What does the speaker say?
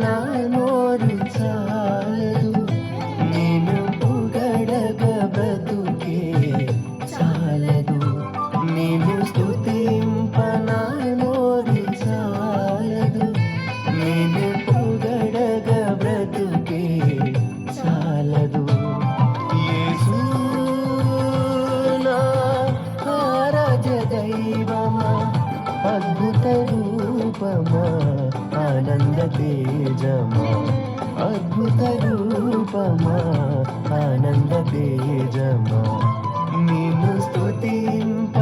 నా నోరు చాలదు, నిన్ను పొగడగ బ్రతుకే చాలదు. నిన్ను స్తుతింప నా నోరు చాలదు, నిన్ను పొగడగ బ్రతుకే చాలదు. యేసు నా ఆరాధ్య దైవమా, అద్భుత రూపమా, ఆనంద తేజమా, అద్భుత రూపమా, ఆనంద తేజమా, నిన్ను స్తుతింప